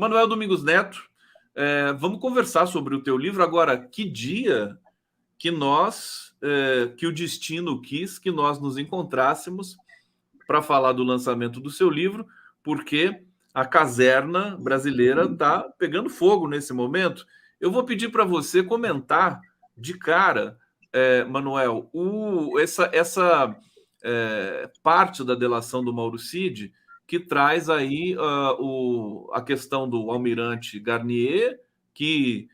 Manuel Domingos Neto, vamos conversar sobre o teu livro agora. Que dia que que o destino quis que nós nos encontrássemos para falar do lançamento do seu livro, porque a caserna brasileira está pegando fogo nesse momento. Eu vou pedir para você comentar de cara, Manuel, essa parte da delação do Mauro Cid, que traz aí a questão do almirante Garnier, que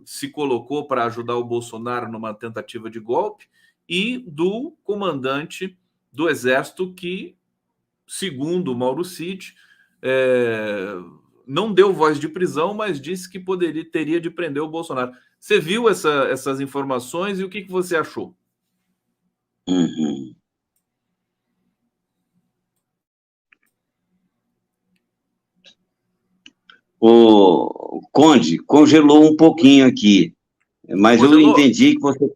se colocou para ajudar o Bolsonaro numa tentativa de golpe, e do comandante do Exército que, segundo o Mauro Cid, não deu voz de prisão, mas disse que teria de prender o Bolsonaro. Você viu essas informações e o que você achou? Uhum. O Conde congelou um pouquinho aqui, mas congelou? Eu entendi que você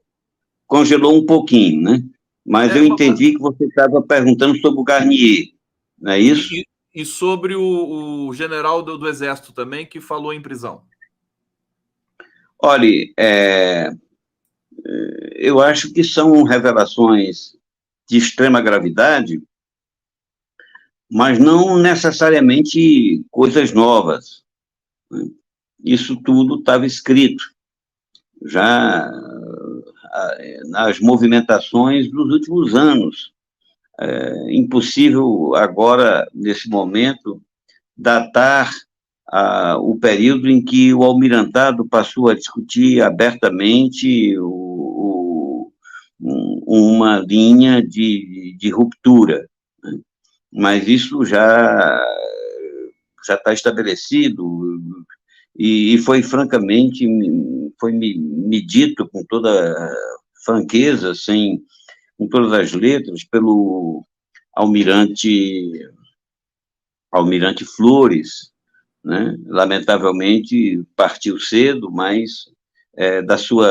congelou um pouquinho, né? Mas eu entendi que você estava perguntando sobre o Garnier, não é isso? E sobre o general do Exército também, que falou em prisão. Olha, eu acho que são revelações de extrema gravidade, mas não necessariamente coisas novas. Isso tudo estava escrito já nas movimentações dos últimos anos. É impossível agora, nesse momento, datar o período em que o almirantado passou a discutir abertamente uma linha de ruptura, né? Mas isso já está estabelecido e foi francamente me dito com toda franqueza, com todas as letras, pelo almirante Flores, né? Lamentavelmente partiu cedo, mas da sua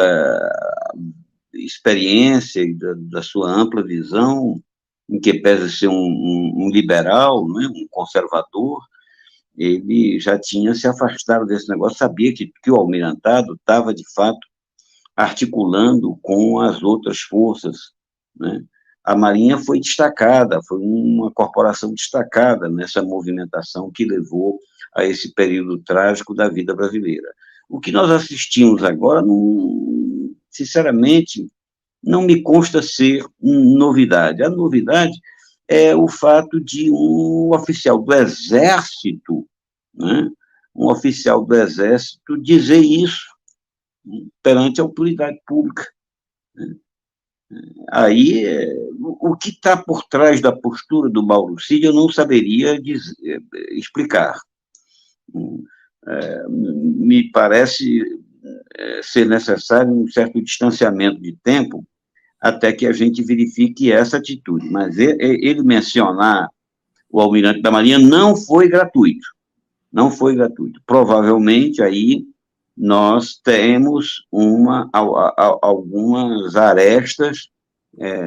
experiência e da sua ampla visão, em que pese ser um liberal, né? Um conservador, ele já tinha se afastado desse negócio, sabia que o almirantado estava, de fato, articulando com as outras forças, né? A Marinha foi destacada, foi uma corporação destacada nessa movimentação que levou a esse período trágico da vida brasileira. O que nós assistimos agora, sinceramente, não me consta ser novidade. A novidade é o fato de um oficial do Exército, né, um oficial do Exército dizer isso perante a autoridade pública. Aí, o que está por trás da postura do Mauro Cid, eu não saberia explicar. Me parece ser necessário um certo distanciamento de tempo até que a gente verifique essa atitude. Mas ele mencionar o almirante da Marinha não foi gratuito. Não foi gratuito. Provavelmente, aí, nós temos algumas arestas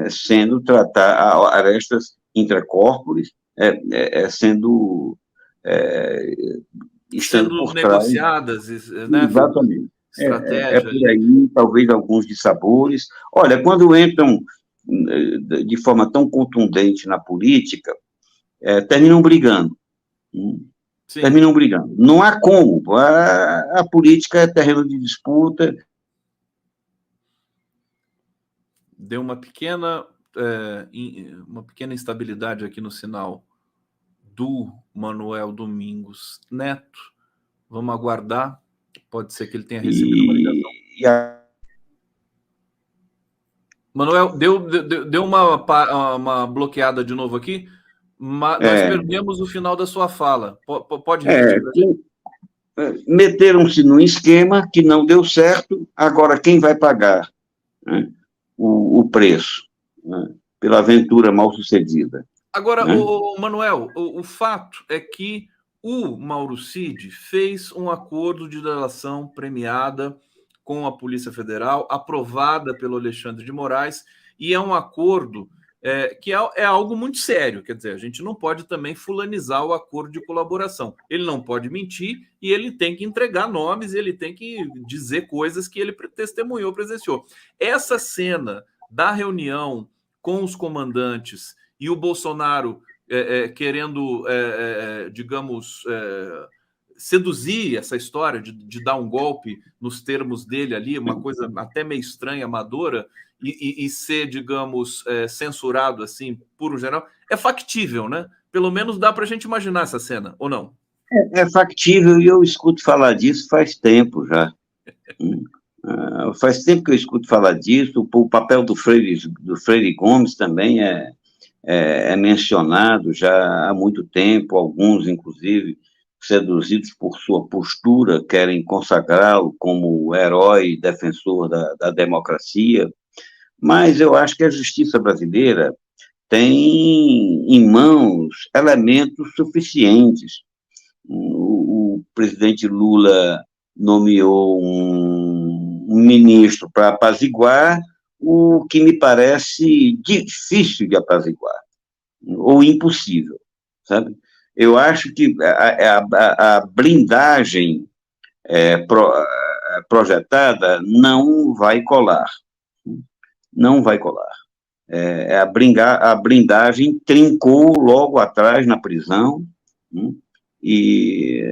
sendo tratadas, arestas intracorpores, estando por negociadas, trás, né? Exatamente. Estratégia. Por aí, talvez alguns dissabores. Olha, quando entram de forma tão contundente na política, terminam brigando. Sim. Terminam brigando. Não há como. A política é terreno de disputa. Deu uma pequena instabilidade aqui no sinal do Manuel Domingos Neto. Vamos aguardar. Pode ser que ele tenha recebido uma ligação. Manuel, deu uma bloqueada de novo aqui. Nós perdemos o final da sua fala. Pode repetir? Meteram-se num esquema que não deu certo. Agora, quem vai pagar, né, o preço, né, pela aventura mal sucedida? Agora, Manuel, o fato é que o Mauro Cid fez um acordo de delação premiada com a Polícia Federal, aprovada pelo Alexandre de Moraes, e é um acordo que é algo muito sério. Quer dizer, a gente não pode também fulanizar o acordo de colaboração. Ele não pode mentir e ele tem que entregar nomes, ele tem que dizer coisas que ele testemunhou, presenciou. Essa cena da reunião com os comandantes e o Bolsonaro querendo, digamos, seduzir essa história de dar um golpe nos termos dele ali, uma coisa até meio estranha, amadora, e ser, digamos, censurado assim por um general, é factível, né? Pelo menos dá para a gente imaginar essa cena, ou não? É factível, e eu escuto falar disso faz tempo já. Faz tempo que eu escuto falar disso. O papel do Freire Gomes também é mencionado já há muito tempo. Alguns, inclusive, seduzidos por sua postura, querem consagrá-lo como herói defensor da democracia. Mas eu acho que a justiça brasileira tem em mãos elementos suficientes. O presidente Lula nomeou um ministro para apaziguar, o que me parece difícil de apaziguar, ou impossível, sabe? Eu acho que a blindagem projetada não vai colar. Não vai colar. A blindagem trincou logo atrás na prisão, e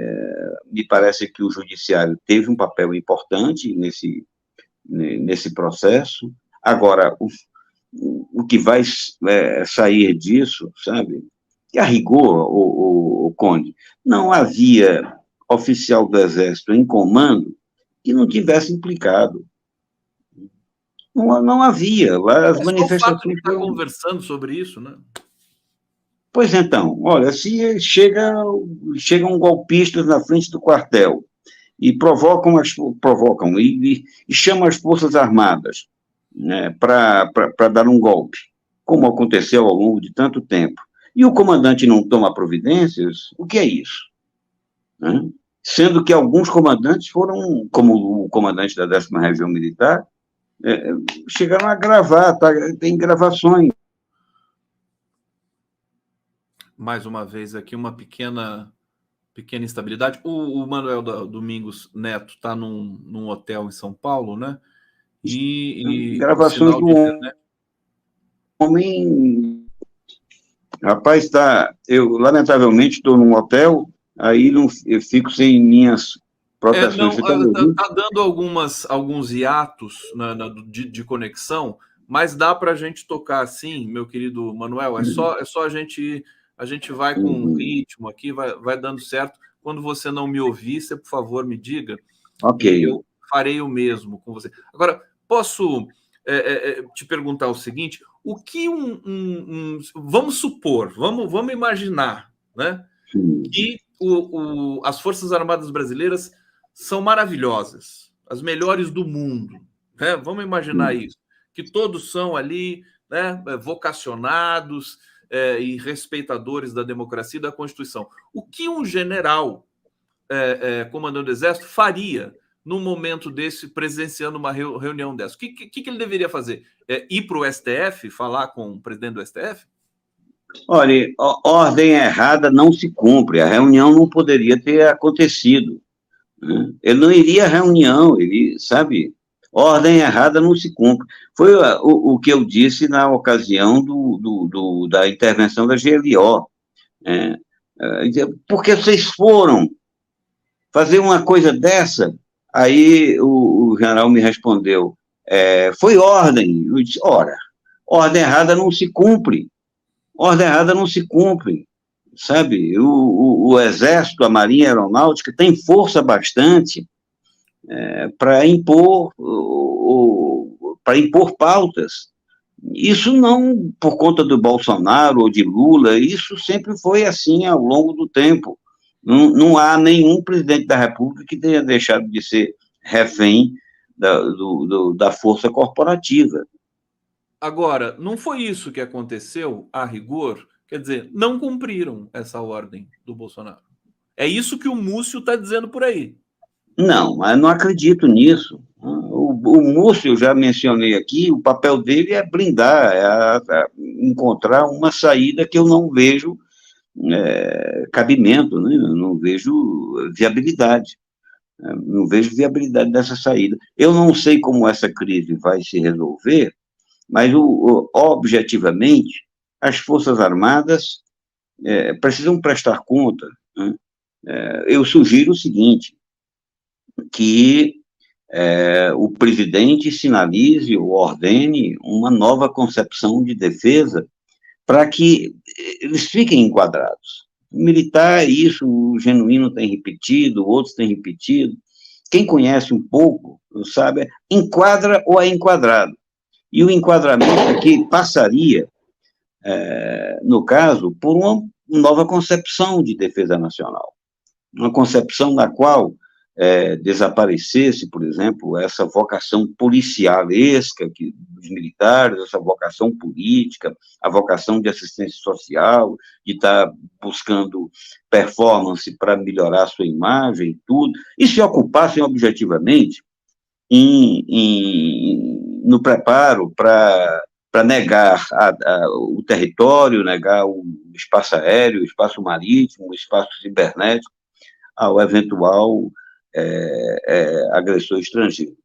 me parece que o judiciário teve um papel importante nesse processo. Agora, o que vai sair disso, sabe? Que a rigor, o Conde, não havia oficial do Exército em comando que não tivesse implicado. Não havia. As manifestações. Só o fato de estar conversando sobre isso, né? Pois então, olha, se chegam golpistas na frente do quartel e provocam e chamam as Forças Armadas, né, para dar um golpe, como aconteceu ao longo de tanto tempo, e o comandante não toma providências, o que é isso? Né? Sendo que alguns comandantes foram, como o comandante da 10ª Região Militar, chegaram a gravar, tem gravações. Mais uma vez aqui, uma pequena instabilidade. O Manuel Domingos Neto está num hotel em São Paulo, né? E gravações do homem. Rapaz, eu lamentavelmente estou num hotel, aí eu fico sem minhas proteções. Está dando alguns hiatos de conexão, mas dá para a gente tocar assim, meu querido Manuel. É só a gente vai com um ritmo aqui, vai dando certo. Quando você não me ouvir, você, por favor, me diga. Ok. E eu farei o mesmo com você. Agora, posso te perguntar o seguinte: o que vamos supor, vamos imaginar, né, que as Forças Armadas brasileiras são maravilhosas, as melhores do mundo, né? Vamos imaginar isso, que todos são ali, né, vocacionados e respeitadores da democracia e da Constituição. O que um general comandante do Exército faria num momento desse, presenciando uma reunião dessa? O que ele deveria fazer? Ir para o STF, falar com o presidente do STF? Olha, ordem errada não se cumpre. A reunião não poderia ter acontecido. Né? Ele não iria à reunião, ele, sabe, ordem errada não se cumpre. Foi o que eu disse na ocasião da intervenção da GLO. Porque vocês foram fazer uma coisa dessa? Aí o general me respondeu, foi ordem. Eu disse, ora, ordem errada não se cumpre. Ordem errada não se cumpre, sabe? O Exército, a Marinha Aeronáutica tem força bastante para impor pautas. Isso não por conta do Bolsonaro ou de Lula, isso sempre foi assim ao longo do tempo. Não há nenhum presidente da República que tenha deixado de ser refém da força corporativa. Agora, não foi isso que aconteceu, a rigor? Quer dizer, não cumpriram essa ordem do Bolsonaro. É isso que o Múcio está dizendo por aí. Não, mas não acredito nisso. O Múrcio, eu já mencionei aqui, o papel dele é blindar, encontrar uma saída que eu não vejo cabimento, né? Eu não vejo viabilidade. Não vejo viabilidade dessa saída. Eu não sei como essa crise vai se resolver, mas, objetivamente, as Forças Armadas precisam prestar conta, né? Eu sugiro o seguinte, que o presidente sinalize ou ordene uma nova concepção de defesa para que eles fiquem enquadrados. O militar, isso o Genuíno tem repetido, outros têm repetido. Quem conhece um pouco, sabe, enquadra ou é enquadrado. E o enquadramento aqui passaria, no caso, por uma nova concepção de defesa nacional. Uma concepção na qual desaparecesse, por exemplo, essa vocação policialesca dos militares, essa vocação política, a vocação de assistência social, de estar buscando performance para melhorar sua imagem e tudo, e se ocupassem objetivamente no preparo para negar o território, negar o espaço aéreo, o espaço marítimo, o espaço cibernético ao eventual agressor estrangeiro.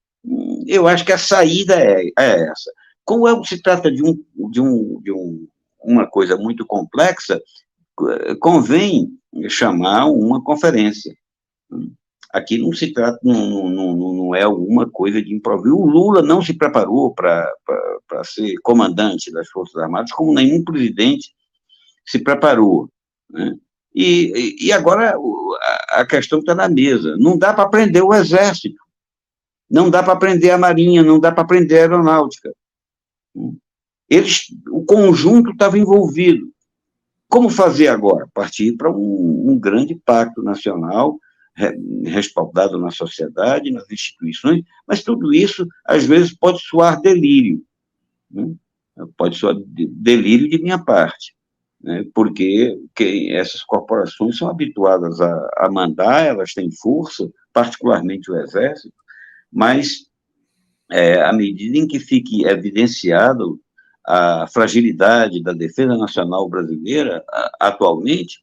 Eu acho que a saída é essa. Como se trata de uma coisa muito complexa, convém chamar uma conferência. Aqui não se trata, não é alguma coisa de improviso. O Lula não se preparou para ser comandante das Forças Armadas, como nenhum presidente se preparou, né? E agora a questão está na mesa. Não dá para prender o Exército, não dá para prender a Marinha, não dá para prender a Aeronáutica. O conjunto estava envolvido. Como fazer agora? Partir para um grande pacto nacional, respaldado na sociedade, nas instituições, mas tudo isso, às vezes, pode soar delírio, né? Pode soar delírio de minha parte, né? Porque essas corporações são habituadas a mandar, elas têm força, particularmente o Exército, mas à medida em que fique evidenciado a fragilidade da defesa nacional brasileira atualmente,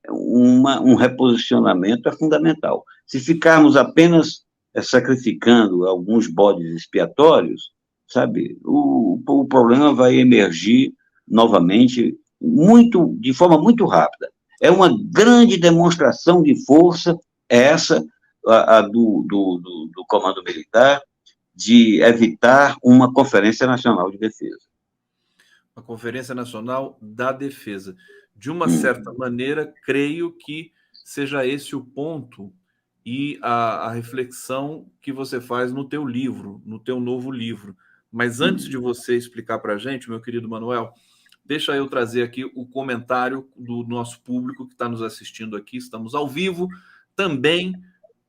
um reposicionamento é fundamental. Se ficarmos apenas sacrificando alguns bodes expiatórios, sabe, o problema vai emergir novamente de forma muito rápida. É uma grande demonstração de força essa do Comando Militar de evitar uma Conferência Nacional de Defesa. A Conferência Nacional da Defesa. De uma certa maneira, creio que seja esse o ponto e a reflexão que você faz no teu livro, no teu novo livro. Mas antes de você explicar para a gente, meu querido Manuel, deixa eu trazer aqui o comentário do nosso público que está nos assistindo aqui. Estamos ao vivo, também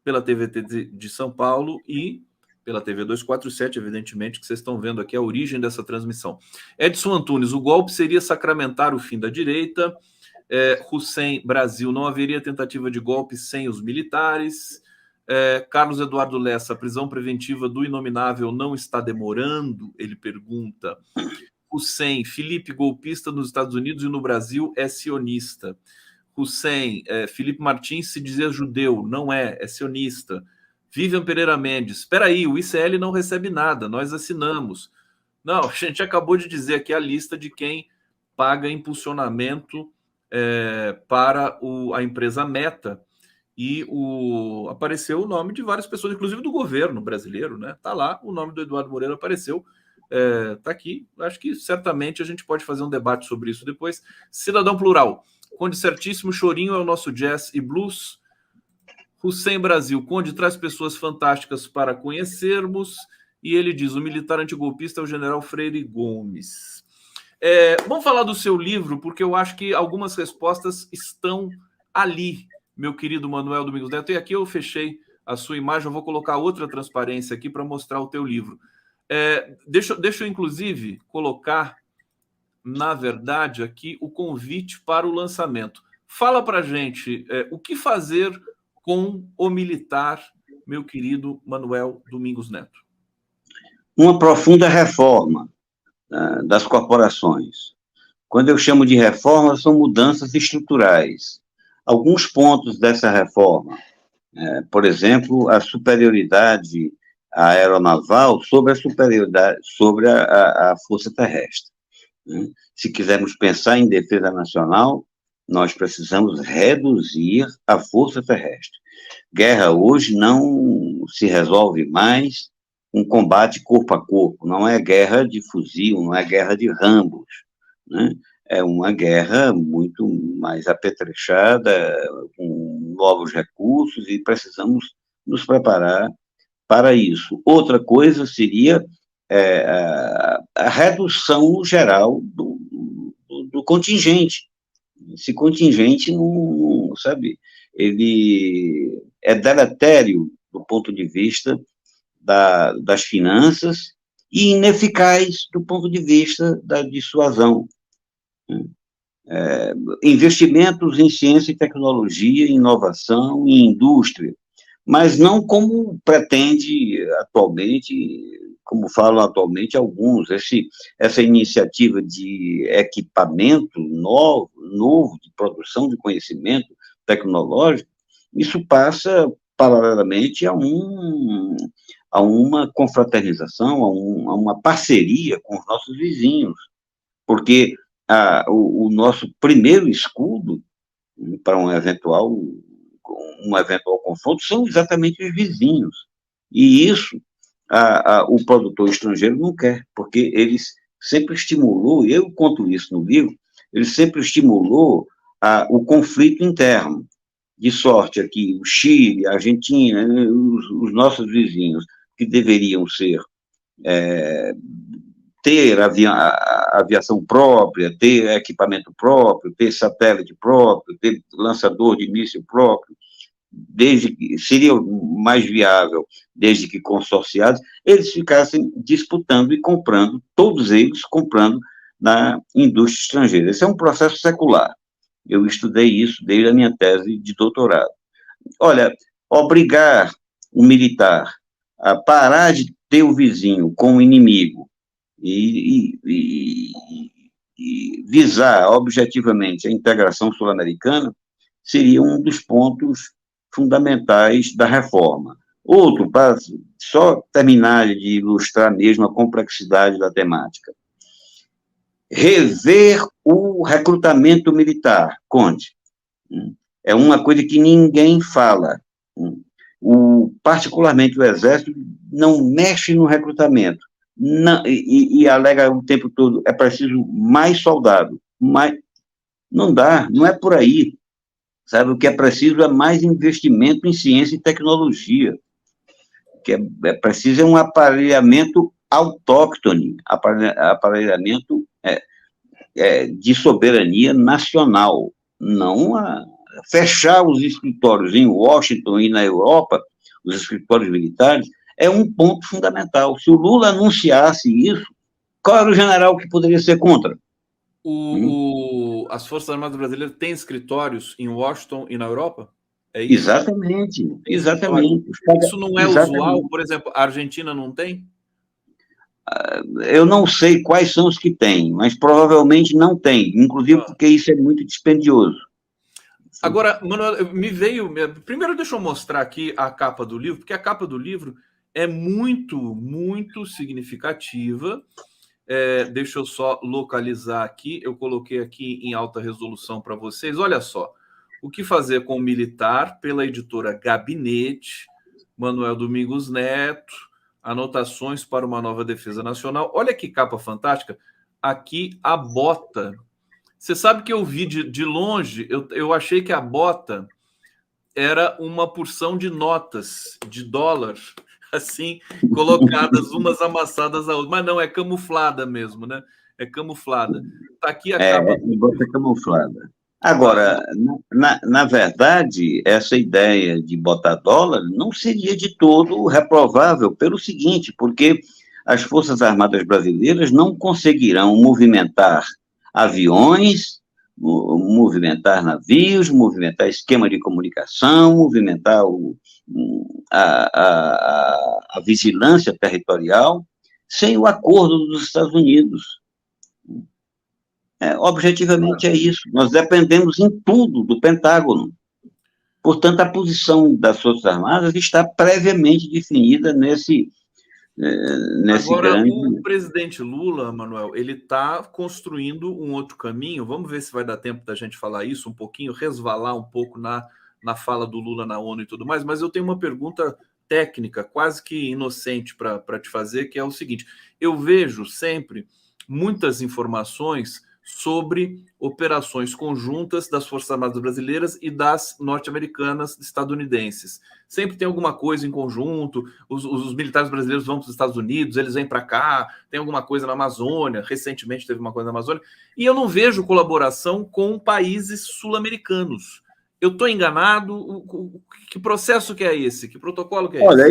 pela TVT de São Paulo e pela TV 247, evidentemente, que vocês estão vendo aqui a origem dessa transmissão. Edson Antunes, o golpe seria sacramentar o fim da direita. Hussein Brasil, não haveria tentativa de golpe sem os militares. Carlos Eduardo Lessa, a prisão preventiva do inominável não está demorando? Ele pergunta. Hussein, Felipe, golpista nos Estados Unidos e no Brasil é sionista. Hussein, Felipe Martins se dizia judeu, não é sionista. Vivian Pereira Mendes, espera aí, o ICL não recebe nada, nós assinamos. Não, a gente acabou de dizer aqui a lista de quem paga impulsionamento para a empresa Meta, e apareceu o nome de várias pessoas, inclusive do governo brasileiro, né? Tá lá, o nome do Eduardo Moreira apareceu, tá aqui. Acho que certamente a gente pode fazer um debate sobre isso depois. Cidadão Plural, Conde Certíssimo, Chorinho é o nosso jazz e blues. Hussein Brasil, Conde traz pessoas fantásticas para conhecermos, e ele diz, o militar antigolpista é o general Freire Gomes. Vamos falar do seu livro, porque eu acho que algumas respostas estão ali, meu querido Manuel Domingos Neto. E aqui eu fechei a sua imagem, eu vou colocar outra transparência aqui para mostrar o teu livro. Deixa eu, inclusive, colocar, na verdade, aqui o convite para o lançamento. Fala para a gente o que fazer com o militar meu querido Manuel Domingos Neto? Uma profunda reforma das corporações. Quando eu chamo de reforma, são mudanças estruturais. Alguns pontos dessa reforma, por exemplo, a superioridade aeronaval sobre a superioridade sobre a força terrestre. Né? Se quisermos pensar em defesa nacional, nós precisamos reduzir a força terrestre. Guerra hoje não se resolve mais com combate corpo a corpo, não é guerra de fuzil, não é guerra de rambos, né? É uma guerra muito mais apetrechada, com novos recursos, e precisamos nos preparar para isso. Outra coisa seria a redução geral do contingente. Esse contingente, não, sabe, ele é deletério do ponto de vista das finanças e ineficaz do ponto de vista da dissuasão. Investimentos em ciência e tecnologia, inovação e indústria, mas não como pretende atualmente, como falam atualmente alguns, essa iniciativa de equipamento novo de produção de conhecimento tecnológico, isso passa paralelamente a uma confraternização, a uma parceria com os nossos vizinhos, porque o nosso primeiro escudo para um eventual confronto são exatamente os vizinhos. E isso o produtor estrangeiro não quer, porque ele sempre estimulou, eu conto isso no livro, ele sempre estimulou o conflito interno, de sorte aqui o Chile, a Argentina, os nossos vizinhos, que deveriam ter aviação própria, ter equipamento próprio, ter satélite próprio, ter lançador de míssil próprio, seria mais viável, desde que consorciados, eles ficassem disputando e comprando, todos eles comprando na indústria estrangeira. Esse é um processo secular. Eu estudei isso desde a minha tese de doutorado. Olha, obrigar o militar a parar de ter o vizinho como inimigo e visar objetivamente a integração sul-americana seria um dos pontos fundamentais da reforma. Outro, para só terminar de ilustrar mesmo a complexidade da temática, rever o recrutamento militar, Conde, é uma coisa que ninguém fala. Particularmente o Exército não mexe no recrutamento, e alega o tempo todo, é preciso mais soldado, mas não dá, não é por aí. Sabe, o que é preciso é mais investimento em ciência e tecnologia. O que é preciso é um aparelhamento autóctone, aparelhamento de soberania nacional, não fechar os escritórios em Washington e na Europa, os escritórios militares, é um ponto fundamental. Se o Lula anunciasse isso, qual era o general que poderia ser contra? As Forças Armadas Brasileiras têm escritórios em Washington e na Europa? É isso? Exatamente, exatamente. Isso não é usual? Por exemplo, a Argentina não tem? Eu não sei quais são os que têm, mas provavelmente não tem, inclusive porque isso é muito dispendioso. Agora, Manuel, primeiro deixa eu mostrar aqui a capa do livro, porque a capa do livro é muito, muito significativa. Deixa eu só localizar aqui, eu coloquei aqui em alta resolução para vocês. Olha só, O que Fazer com o Militar, pela editora Gabinete, Manuel Domingos Neto, Anotações para uma Nova Defesa Nacional. Olha que capa fantástica, aqui a bota. Você sabe que eu vi de longe, eu achei que a bota era uma porção de notas de dólar, assim, colocadas umas amassadas a outra, mas não, é camuflada mesmo, né? É camuflada. Tá aqui a capa. É camuflada. Agora, na verdade, essa ideia de botar dólar não seria de todo reprovável, pelo seguinte, porque as Forças Armadas Brasileiras não conseguirão movimentar aviões, movimentar navios, movimentar esquema de comunicação, movimentar a vigilância territorial, sem o acordo dos Estados Unidos. Objetivamente é isso. Nós dependemos em tudo do Pentágono. Portanto, a posição das Forças Armadas está previamente definida nesse Agora, grande... o presidente Lula, Manuel, ele está construindo um outro caminho. Vamos ver se vai dar tempo da gente falar isso um pouquinho, resvalar um pouco na fala do Lula na ONU e tudo mais, mas eu tenho uma pergunta técnica, quase que inocente para te fazer, que é o seguinte: eu vejo sempre muitas informações sobre operações conjuntas das Forças Armadas brasileiras e das norte-americanas estadunidenses. Sempre tem alguma coisa em conjunto, os militares brasileiros vão para os Estados Unidos, eles vêm para cá, tem alguma coisa na Amazônia, recentemente teve uma coisa na Amazônia, e eu não vejo colaboração com países sul-americanos. Eu estou enganado? Que processo que é esse? Que protocolo que é esse? Olha,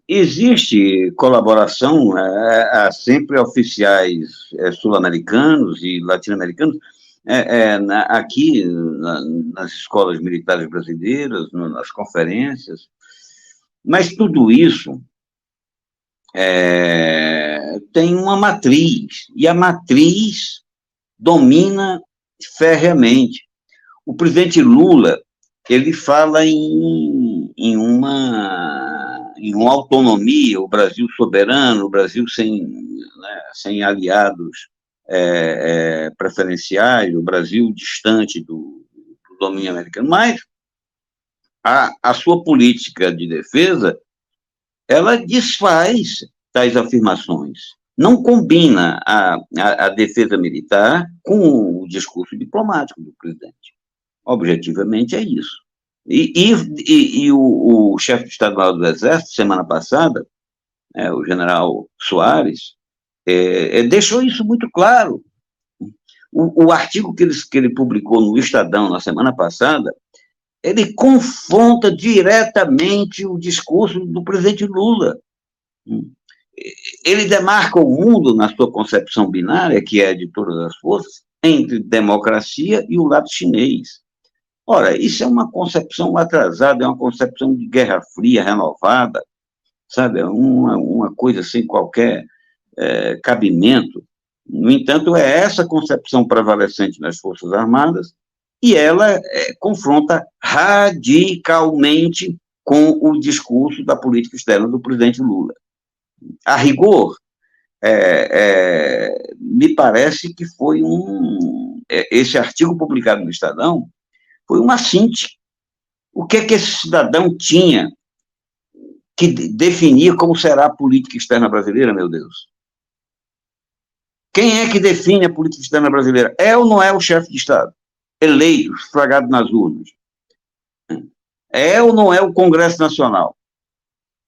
existe colaboração, há sempre oficiais sul-americanos e latino-americanos, aqui nas escolas militares brasileiras, nas conferências, mas tudo isso tem uma matriz, e a matriz domina ferreamente. O presidente Lula, ele fala em uma autonomia, o Brasil soberano, o Brasil sem aliados preferenciais, o Brasil distante do domínio americano, mas a sua política de defesa, ela desfaz tais afirmações. Não combina a defesa militar com o discurso diplomático do presidente. Objetivamente é isso. E o chefe de Estado-Maior do Exército, semana passada, o general Soares, deixou isso muito claro. O artigo que ele publicou no Estadão na semana passada, ele confronta diretamente o discurso do presidente Lula. Ele demarca o mundo, na sua concepção binária, que é de todas as forças, entre democracia e o lado chinês. Ora, isso é uma concepção atrasada, é uma concepção de Guerra Fria renovada, sabe? É uma coisa sem qualquer cabimento. No entanto, é essa concepção prevalecente nas Forças Armadas e ela confronta radicalmente com o discurso da política externa do presidente Lula. A rigor, me parece que foi esse artigo publicado no Estadão foi uma síntese. O que esse cidadão tinha que definir como será a política externa brasileira, meu Deus? Quem é que define a política externa brasileira? É ou não é o chefe de Estado? Eleito, sufragado nas urnas. É ou não é o Congresso Nacional?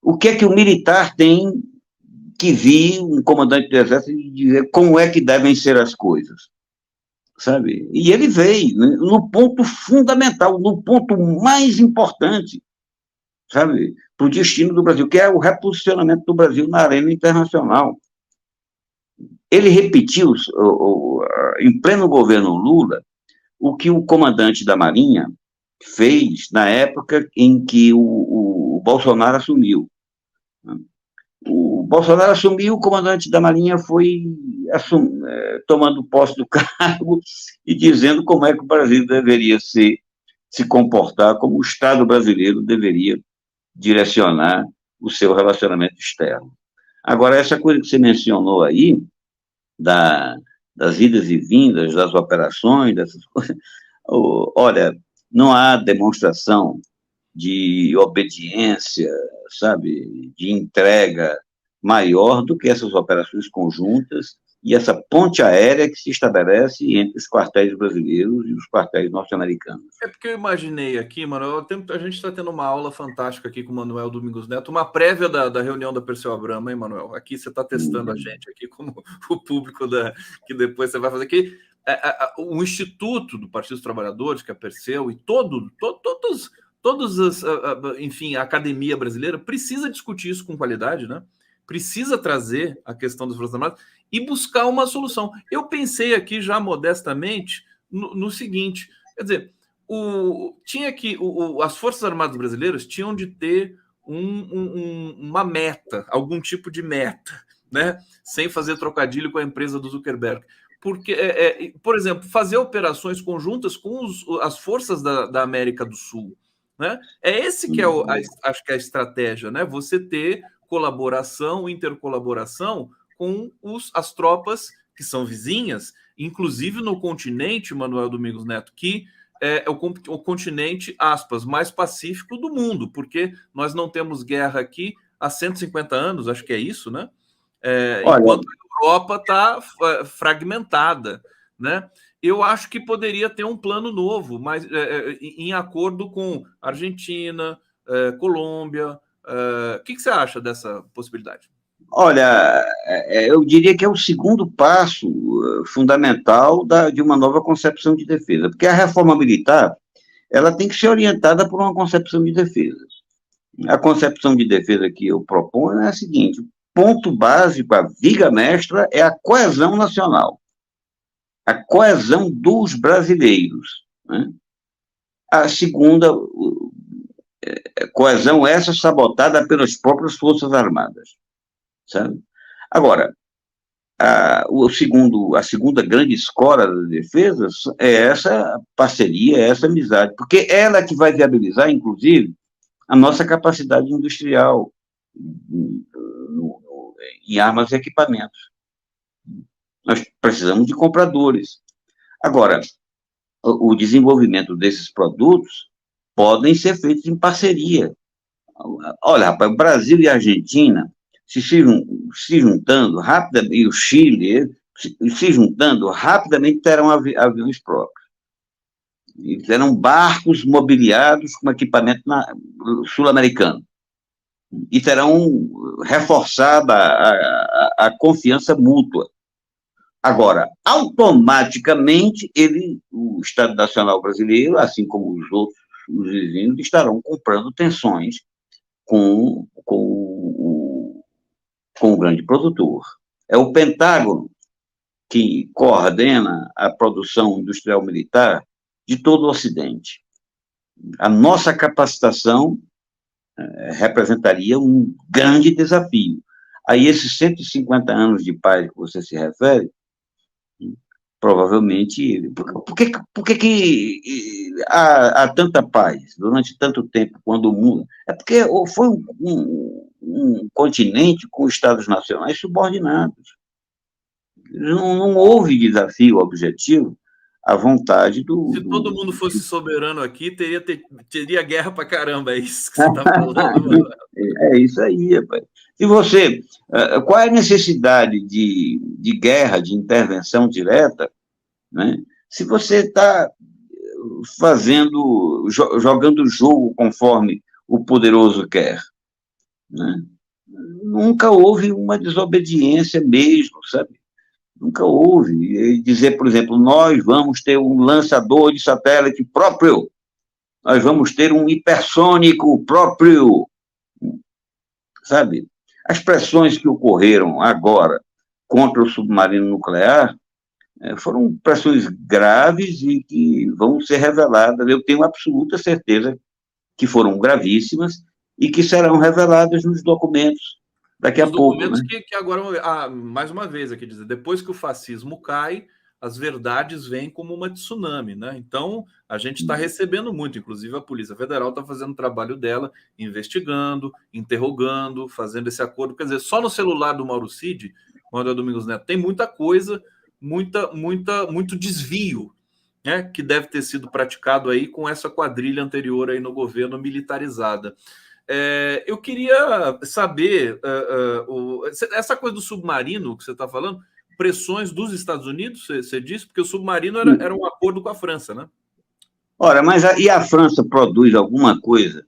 O que é que o militar tem que vir, um comandante do Exército, e dizer como é que devem ser as coisas? Sabe? E ele veio no ponto fundamental, no ponto mais importante, sabe, para o destino do Brasil, que é o reposicionamento do Brasil na arena internacional. Ele repetiu, em pleno governo Lula, o que o comandante da Marinha fez na época em que o Bolsonaro assumiu. O Bolsonaro assumiu, o comandante da Marinha foi tomando posse do cargo e dizendo como é que o Brasil deveria se comportar, como o Estado brasileiro deveria direcionar o seu relacionamento externo. Agora, essa coisa que você mencionou aí, das idas e vindas, das operações, dessas coisas, olha, não há demonstração de obediência, sabe, de entrega maior do que essas operações conjuntas e essa ponte aérea que se estabelece entre os quartéis brasileiros e os quartéis norte-americanos. É porque eu imaginei aqui, mano, a gente está tendo uma aula fantástica aqui com o Manuel Domingos Neto, uma prévia da reunião da Perseu Abramo, hein, Manuel? Aqui você está testando a gente, aqui como o público que depois você vai fazer aqui. O Instituto do Partido dos Trabalhadores, que é a Perseu, e todos enfim, a academia brasileira precisa discutir isso com qualidade, né? Precisa trazer a questão das Forças Armadas e buscar uma solução. Eu pensei aqui já modestamente no seguinte, quer dizer, as Forças Armadas Brasileiras tinham de ter uma meta, algum tipo de meta, né? Sem fazer trocadilho com a empresa do Zuckerberg. Porque, por exemplo, fazer operações conjuntas com as forças da América do Sul. Né? É esse que acho que é a estratégia, né? Você ter colaboração, intercolaboração com as tropas que são vizinhas, inclusive no continente, Manuel Domingos Neto, que é o continente, aspas, mais pacífico do mundo, porque nós não temos guerra aqui há 150 anos, acho que é isso, né? Enquanto a Europa está fragmentada, né? Eu acho que poderia ter um plano novo, mas em acordo com Argentina, Colômbia. O que você acha dessa possibilidade? Olha, eu diria que é o segundo passo fundamental de uma nova concepção de defesa, porque a reforma militar ela tem que ser orientada por uma concepção de defesa. A concepção de defesa que eu proponho é a seguinte: o ponto básico, a viga mestra, é a coesão nacional, a coesão dos brasileiros. Né? A segunda coesão, essa sabotada pelas próprias Forças Armadas. Sabe? Agora, a segunda grande escola da defesa é essa parceria, é essa amizade, porque ela que vai viabilizar, inclusive, a nossa capacidade industrial em armas e equipamentos. Nós precisamos de compradores. Agora, o desenvolvimento desses produtos podem ser feitos em parceria. Olha, rapaz, Brasil e Argentina se juntando rapidamente, e o Chile se juntando rapidamente, terão aviões próprios. E terão barcos mobiliados com equipamento sul-americano. E terão reforçada a confiança mútua. Agora, automaticamente, o Estado Nacional Brasileiro, assim como os vizinhos, estarão comprando tensões com o grande produtor. É o Pentágono que coordena a produção industrial militar de todo o Ocidente. A nossa capacitação representaria um grande desafio. Aí, esses 150 anos de paz que você se refere, provavelmente... Por que há tanta paz durante tanto tempo, quando o mundo... É porque foi um continente com estados nacionais subordinados. Não houve desafio objetivo à vontade Se todo mundo fosse soberano aqui, teria guerra pra caramba, é isso que você está falando. É isso aí, rapaz. Qual é a necessidade de guerra, de intervenção direta, né? Se você está jogando o jogo conforme o poderoso quer, né? Nunca houve uma desobediência mesmo, sabe? Nunca houve. E dizer, por exemplo, nós vamos ter um lançador de satélite próprio, nós vamos ter um hipersônico próprio, sabe? As pressões que ocorreram agora contra o submarino nuclear foram pressões graves e que vão ser reveladas. Eu tenho absoluta certeza que foram gravíssimas e que serão reveladas nos documentos daqui a pouco. Documentos, né? que agora, mais uma vez, aqui dizer, depois que o fascismo cai, as verdades vêm como uma tsunami, né? Então, a gente está recebendo muito, inclusive a Polícia Federal está fazendo o trabalho dela, investigando, interrogando, fazendo esse acordo. Quer dizer, só no celular do Mauro Cid, Manuel Domingos Neto, tem muita coisa, muito desvio, né, que deve ter sido praticado aí com essa quadrilha anterior aí no governo militarizada. Eu queria saber, essa coisa do submarino que você está falando, pressões dos Estados Unidos, você disse, porque o submarino era um acordo com a França, né? Ora, mas e a França produz alguma coisa?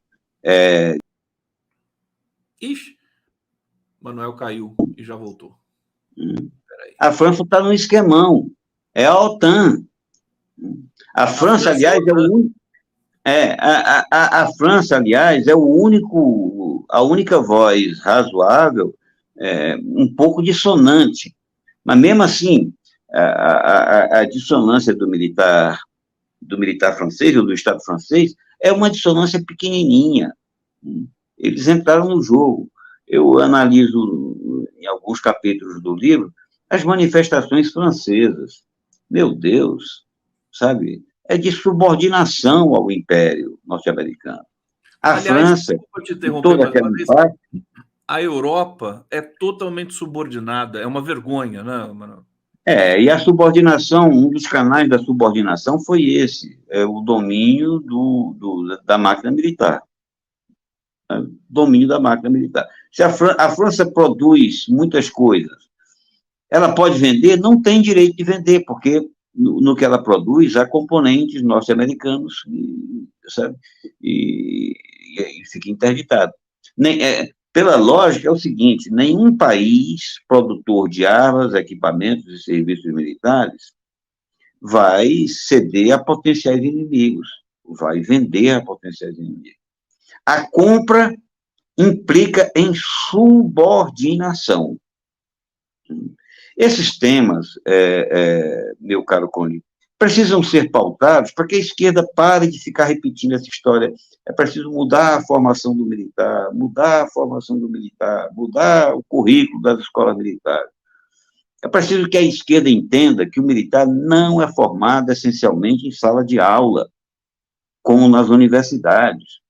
Ixi, Manuel caiu e já voltou. A França está no esquemão, é a OTAN. A França, aliás, é o único... a França, aliás, é a única voz razoável, um pouco dissonante. Mas, mesmo assim, a dissonância do militar francês, ou do Estado francês, é uma dissonância pequenininha. Eles entraram no jogo. Eu analiso, em alguns capítulos do livro, as manifestações francesas. Meu Deus, sabe? É de subordinação ao Império norte-americano. A Aliás, França, desculpa te interromper toda mais aquela uma vez, parte, a Europa é totalmente subordinada, é uma vergonha, né, Manuel? e a subordinação, um dos canais da subordinação foi esse, o domínio da máquina militar. Domínio da máquina militar. Se a França produz muitas coisas, ela pode vender? Não tem direito de vender, porque no que ela produz há componentes norte-americanos, sabe? E fica interditado. Pela lógica, é o seguinte: nenhum país produtor de armas, equipamentos e serviços militares vai ceder a potenciais inimigos, vai vender a potenciais inimigos. A compra implica em subordinação. Esses temas, meu caro Cone, precisam ser pautados para que a esquerda pare de ficar repetindo essa história. É preciso mudar a formação do militar, mudar o currículo das escolas militares. É preciso que a esquerda entenda que o militar não é formado essencialmente em sala de aula, como nas universidades,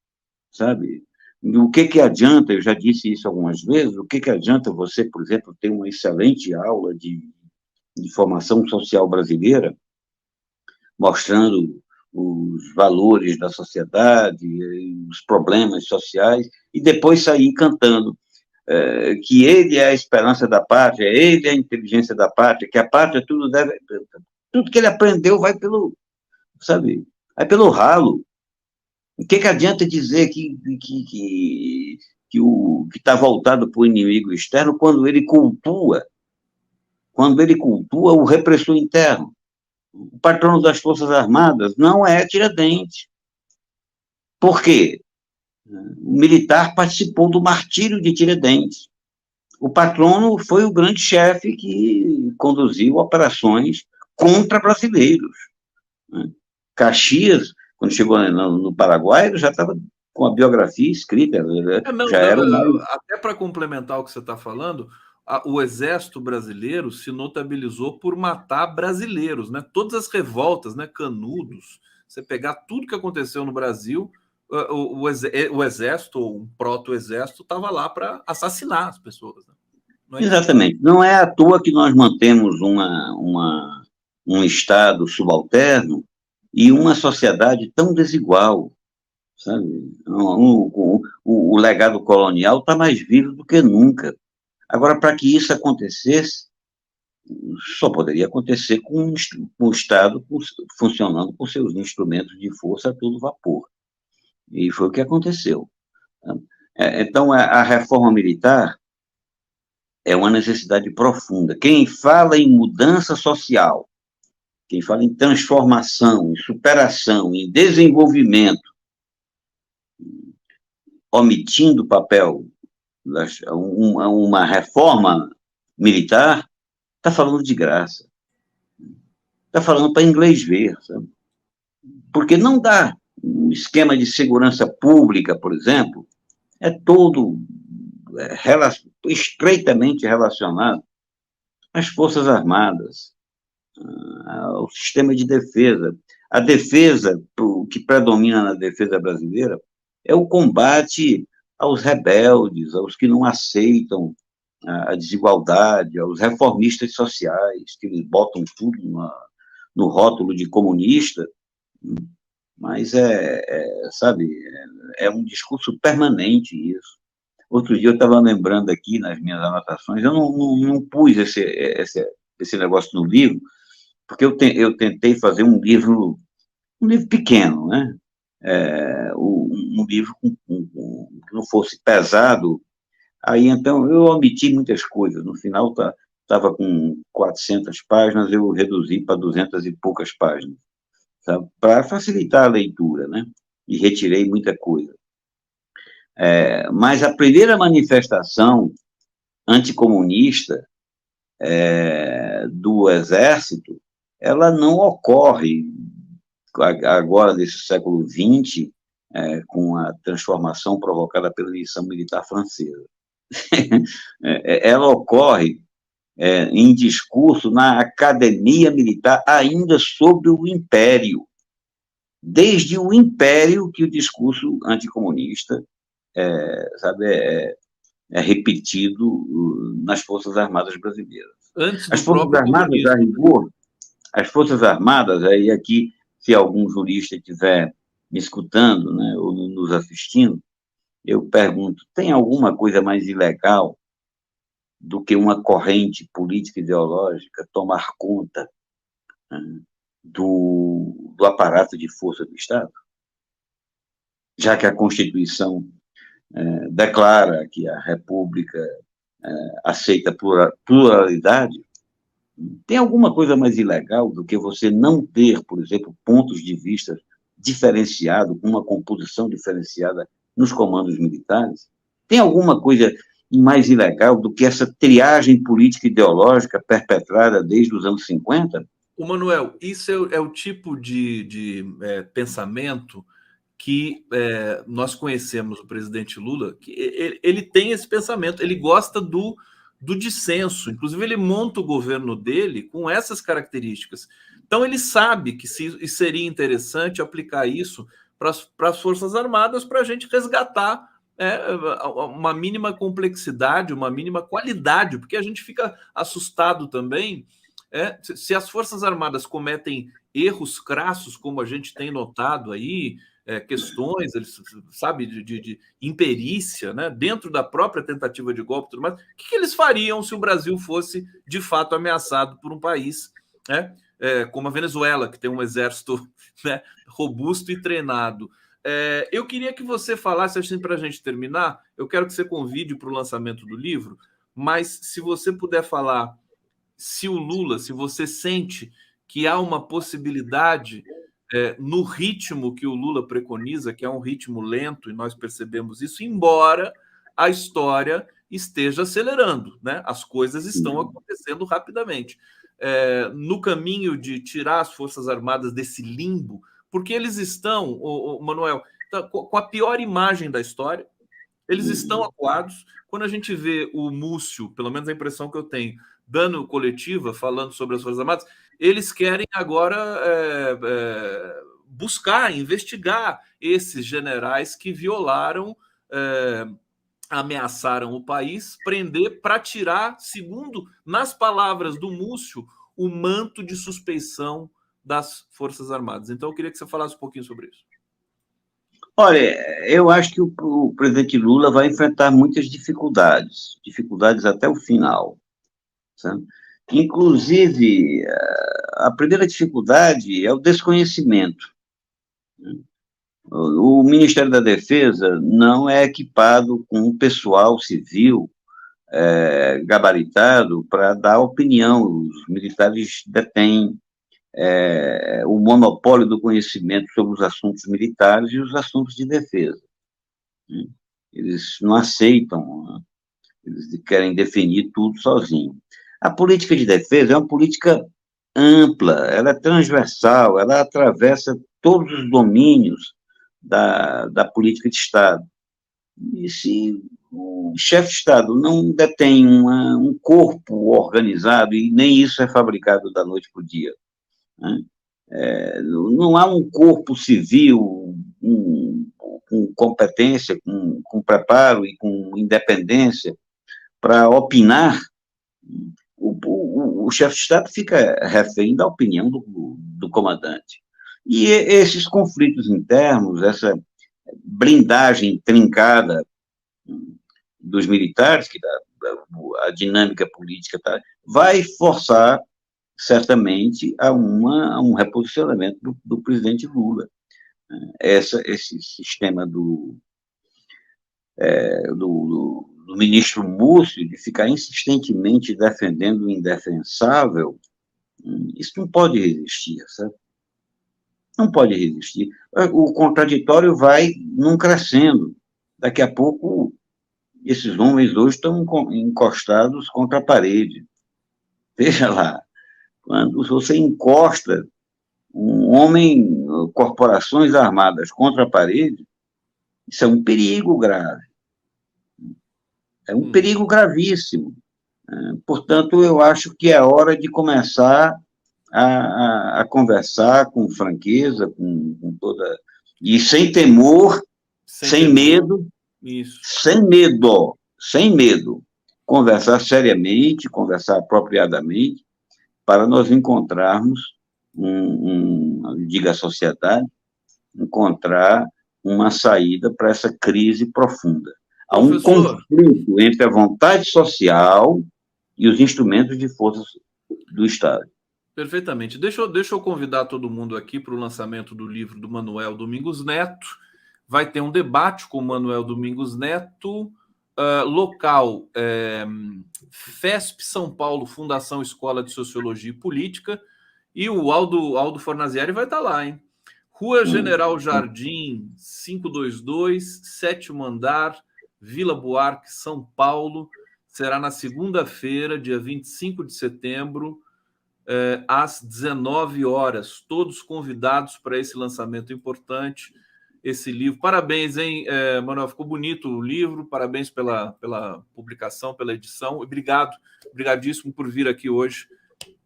sabe? O que adianta, eu já disse isso algumas vezes, o que adianta você, por exemplo, ter uma excelente aula de formação social brasileira, mostrando os valores da sociedade, os problemas sociais, e depois sair cantando que ele é a esperança da pátria, ele é a inteligência da pátria, que a pátria tudo que ele aprendeu vai pelo, sabe, vai pelo ralo. O que adianta dizer que está voltado para o inimigo externo quando ele cultua o repressor interno? O patrono das Forças Armadas não é Tiradentes. Por quê? O militar participou do martírio de Tiradentes. O patrono foi o grande chefe que conduziu operações contra brasileiros. Caxias, quando chegou no Paraguai, ele já estava com a biografia escrita. Já era até para complementar o que você está falando, o exército brasileiro se notabilizou por matar brasileiros, né? Todas as revoltas, né? Canudos, você pegar tudo que aconteceu no Brasil, o exército, ou um proto-exército, estava lá para assassinar as pessoas. Né? Não exatamente. Não é à toa que nós mantemos um Estado subalterno e uma sociedade tão desigual, sabe? O legado colonial está mais vivo do que nunca. Agora, para que isso acontecesse, só poderia acontecer com o Estado funcionando com seus instrumentos de força a todo vapor. E foi o que aconteceu. Então, a reforma militar é uma necessidade profunda. Quem fala em mudança social, quem fala em transformação, em superação, em desenvolvimento, omitindo o papel, uma reforma militar, está falando de graça. Está falando para inglês ver, sabe? Porque não dá. Um esquema de segurança pública, por exemplo, é todo estreitamente relacionado às Forças Armadas, ao sistema de defesa. A defesa, o que predomina na defesa brasileira, é o combate aos rebeldes, aos que não aceitam a desigualdade, aos reformistas sociais, que eles botam tudo no rótulo de comunista, mas sabe, é um discurso permanente isso. Outro dia eu estava lembrando aqui nas minhas anotações, eu não pus esse negócio no livro, porque eu tentei fazer um livro pequeno, né? Um livro que não fosse pesado. Aí, então, eu omiti muitas coisas. No final, estava com 400 páginas, eu reduzi para 200 e poucas páginas, para facilitar a leitura, né? E retirei muita coisa. Mas a primeira manifestação anticomunista do Exército, ela não ocorre agora, nesse século XX, com a transformação provocada pela missão militar francesa. Ela ocorre em discurso na academia militar, ainda sobre o Império. Desde o Império que o discurso anticomunista é repetido nas Forças Armadas brasileiras. Antes As do Forças próprio Armadas, a comunismo. rigor, as Forças Armadas, aí aqui, se algum jurista estiver me escutando, né, ou nos assistindo, eu pergunto, tem alguma coisa mais ilegal do que uma corrente política ideológica tomar conta, né, do aparato de força do Estado? Já que a Constituição declara que a República aceita pluralidade, tem alguma coisa mais ilegal do que você não ter, por exemplo, pontos de vista diferenciados, com uma composição diferenciada nos comandos militares? Tem alguma coisa mais ilegal do que essa triagem política ideológica perpetrada desde os anos 50? O Manuel, isso é o tipo de pensamento que nós conhecemos o presidente Lula, que ele tem esse pensamento, ele gosta do dissenso, inclusive ele monta o governo dele com essas características. Então ele sabe que seria interessante aplicar isso para as Forças Armadas para a gente resgatar uma mínima complexidade, uma mínima qualidade, porque a gente fica assustado também se as Forças Armadas cometem erros crassos, como a gente tem notado aí, questões, sabe, de imperícia, né, dentro da própria tentativa de golpe e tudo mais, o que eles fariam se o Brasil fosse, de fato, ameaçado por um país, né, como a Venezuela, que tem um exército, né, robusto e treinado? Eu queria que você falasse, assim, para a gente terminar, eu quero que você convide para o lançamento do livro, mas se você puder falar se o Lula, se você sente que há uma possibilidade no ritmo que o Lula preconiza, que é um ritmo lento, e nós percebemos isso, embora a história esteja acelerando, né? As coisas estão acontecendo rapidamente. No caminho de tirar as Forças Armadas desse limbo, porque eles estão, Manuel, com a pior imagem da história, eles estão acuados. Quando a gente vê o Múcio, pelo menos a impressão que eu tenho, dando coletiva, falando sobre as Forças Armadas, eles querem agora buscar, investigar esses generais que violaram, ameaçaram o país, prender para tirar, segundo, nas palavras do Múcio, o manto de suspeição das Forças Armadas. Então, eu queria que você falasse um pouquinho sobre isso. Olha, eu acho que o presidente Lula vai enfrentar muitas dificuldades até o final, sabe? Inclusive, a primeira dificuldade é o desconhecimento. O Ministério da Defesa não é equipado com pessoal civil gabaritado para dar opinião. Os militares detêm o monopólio do conhecimento sobre os assuntos militares e os assuntos de defesa. Eles não aceitam, né? Eles querem definir tudo sozinhos. A política de defesa é uma política ampla, ela é transversal, ela atravessa todos os domínios da política de Estado. E se o chefe de Estado não detém um corpo organizado, e nem isso é fabricado da noite para o dia, né? Não há um corpo civil com competência, com preparo e com independência para opinar, o chefe de Estado fica refém da opinião do comandante. E esses conflitos internos, essa blindagem trincada dos militares, que a dinâmica política vai forçar, certamente, a um reposicionamento do presidente Lula. Esse sistema do ministro Múcio, de ficar insistentemente defendendo o indefensável, isso não pode resistir, sabe? Não pode resistir. O contraditório vai num crescendo. Daqui a pouco, esses homens hoje estão encostados contra a parede. Veja lá, Quando você encosta um homem, corporações armadas contra a parede, isso é um perigo grave. É um perigo gravíssimo. Portanto, eu acho que é hora de começar a conversar com franqueza, com toda... E sem temor, sem medo, isso. sem medo. Conversar seriamente, conversar apropriadamente, para nós encontrarmos, diga a sociedade, encontrar uma saída para essa crise profunda. Há um conflito entre a vontade social e os instrumentos de força do Estado. Perfeitamente. Deixa eu convidar todo mundo aqui para o lançamento do livro do Manuel Domingos Neto. Vai ter um debate com o Manuel Domingos Neto, local FESP São Paulo, Fundação Escola de Sociologia e Política, e o Aldo Fornazieri vai estar lá, hein? Rua General Jardim, 522, 7º andar, Vila Buarque, São Paulo. Será na segunda-feira, dia 25 de setembro, às 19 horas. Todos convidados para esse lançamento importante, esse livro. Parabéns, hein, Manuel? Ficou bonito o livro. Parabéns pela publicação, pela edição. Obrigadíssimo por vir aqui hoje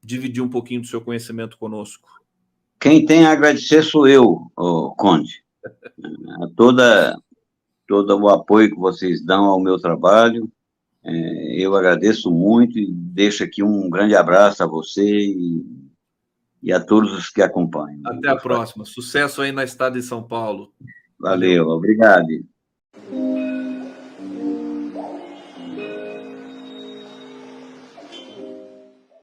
dividir um pouquinho do seu conhecimento conosco. Quem tem a agradecer sou eu, Conde. Todo o apoio que vocês dão ao meu trabalho, eu agradeço muito e deixo aqui um grande abraço a você e a todos os que acompanham. Até a próxima. Sucesso aí na Estado de São Paulo. Valeu. Obrigado.